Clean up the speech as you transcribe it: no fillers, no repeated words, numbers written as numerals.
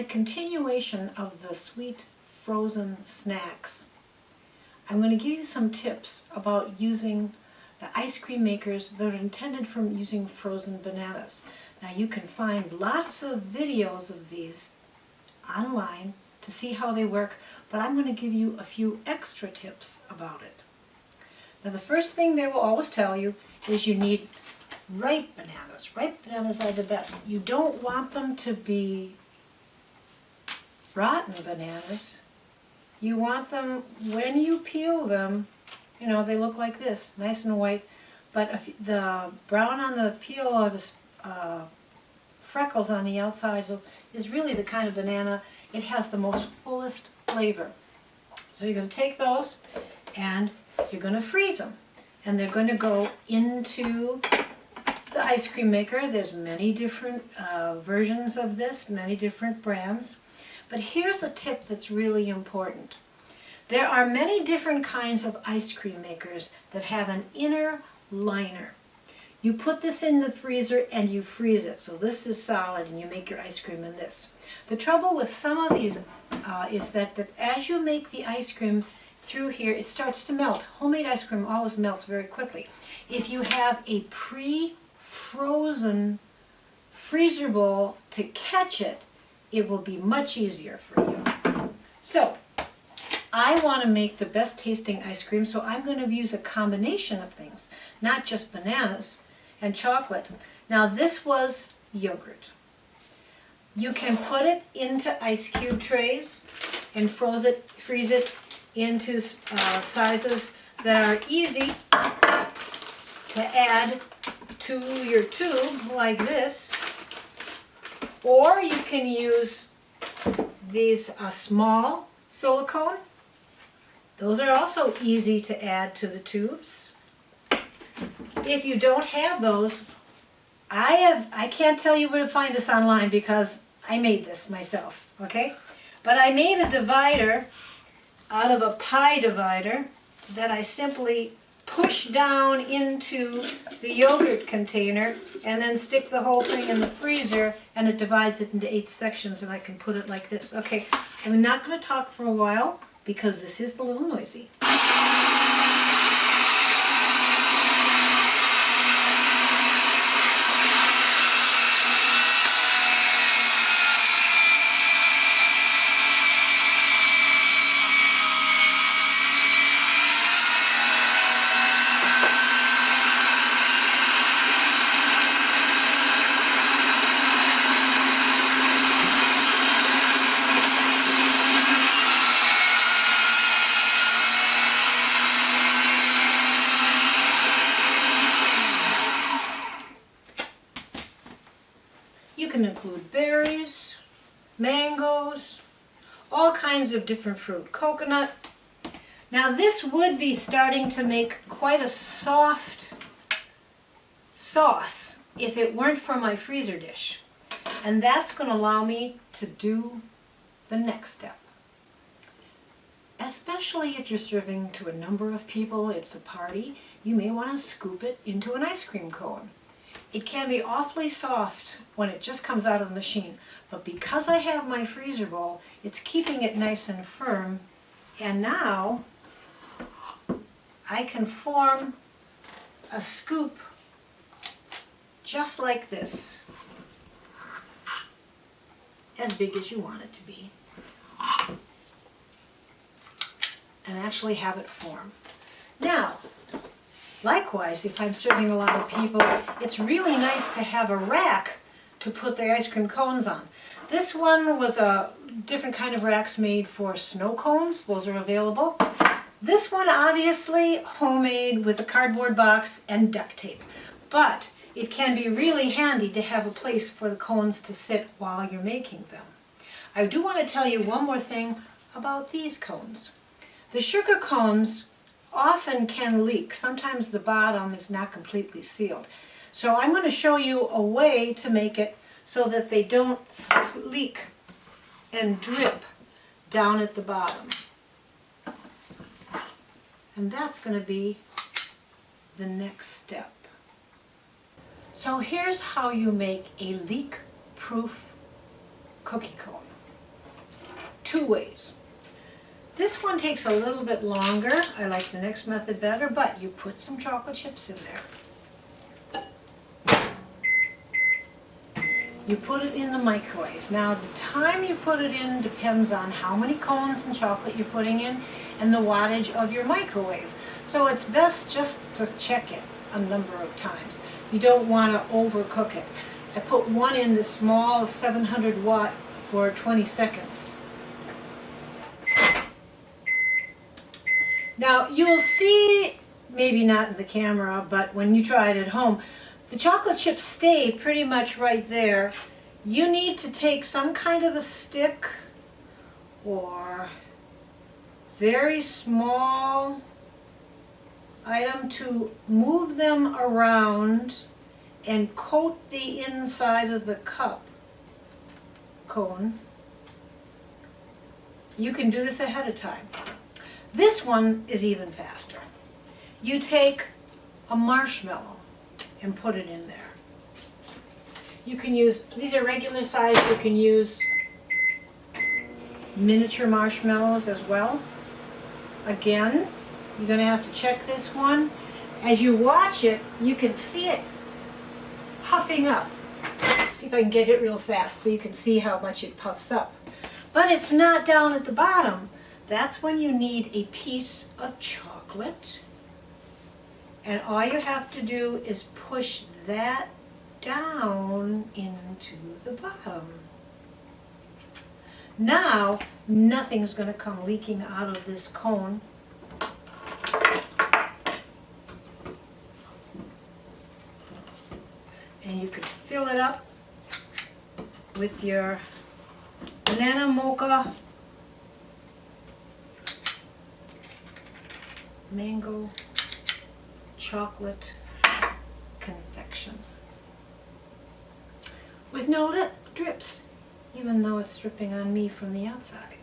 a continuation of the sweet frozen snacks, I'm going to give you some tips about using the ice cream makers that are intended for using frozen bananas. Now you can find lots of videos of these online to see how they work, but I'm going to give you a few extra tips about it. Now the first thing they will always tell you is you need ripe bananas. Ripe bananas are the best. You don't want them to be rotten bananas. You want them, when you peel them, you know, they look like this, nice and white, but if the brown on the peel or the freckles on the outside is really the kind of banana, it has the most fullest flavor. So you're going to take those and you're going to freeze them. And they're going to go into the ice cream maker. There's many different versions of this, many different brands. But here's a tip that's really important. There are many different kinds of ice cream makers that have an inner liner. You put this in the freezer and you freeze it. So this is solid and you make your ice cream in this. The trouble with some of these is that as you make the ice cream through here, it starts to melt. Homemade ice cream always melts very quickly. If you have a pre-frozen freezer bowl to catch it, it will be much easier for you. So, I want to make the best tasting ice cream, so I'm going to use a combination of things, not just bananas and chocolate. Now this was yogurt. You can put it into ice cube trays and freeze it into sizes that are easy to add to your tube like this. Or you can use these small silicone. Those are also easy to add to the tubes. If you don't have those, I can't tell you where to find this online because I made this myself, okay? But I made a divider out of a pie divider that I simply push down into the yogurt container and then stick the whole thing in the freezer, and it divides it into 8 sections and I can put it like this. Okay, I'm not going to talk for a while because this is a little noisy. You can include berries, mangoes, all kinds of different fruit, coconut. Now this would be starting to make quite a soft sauce if it weren't for my freezer dish. And that's going to allow me to do the next step. Especially if you're serving to a number of people, it's a party, you may want to scoop it into an ice cream cone. It can be awfully soft when it just comes out of the machine, but because I have my freezer bowl, it's keeping it nice and firm, and now I can form a scoop just like this, as big as you want it to be, and actually have it form. Now, likewise, if I'm serving a lot of people, it's really nice to have a rack to put the ice cream cones on. This one was a different kind of racks made for snow cones. Those are available. This one, obviously, homemade with a cardboard box and duct tape. But it can be really handy to have a place for the cones to sit while you're making them. I do want to tell you one more thing about these cones. The sugar cones often can leak. Sometimes the bottom is not completely sealed. So I'm going to show you a way to make it so that they don't leak and drip down at the bottom. And that's going to be the next step. So here's how you make a leak-proof cookie cone. two ways. This one takes a little bit longer. I like the next method better, but you put some chocolate chips in there. You put it in the microwave. Now the time you put it in depends on how many cones and chocolate you're putting in and the wattage of your microwave. So it's best just to check it a number of times. You don't want to overcook it. I put one in the small 700 watt for 20 seconds. Now you'll see, maybe not in the camera, but when you try it at home, the chocolate chips stay pretty much right there. You need to take some kind of a stick or very small item to move them around and coat the inside of the cone. You can do this ahead of time. This one is even faster. You take a marshmallow and put it in there. You can use, these are regular size, you can use miniature marshmallows as well. Again, you're going to have to check this one. As you watch it, you can see it puffing up. See if I can get it real fast so you can see how much it puffs up. But it's not down at the bottom. That's when you need a piece of chocolate. And all you have to do is push that down into the bottom. Now, nothing's going to come leaking out of this cone. And you can fill it up with your banana mocha mango chocolate confection with no lip drips, even though it's dripping on me from the outside.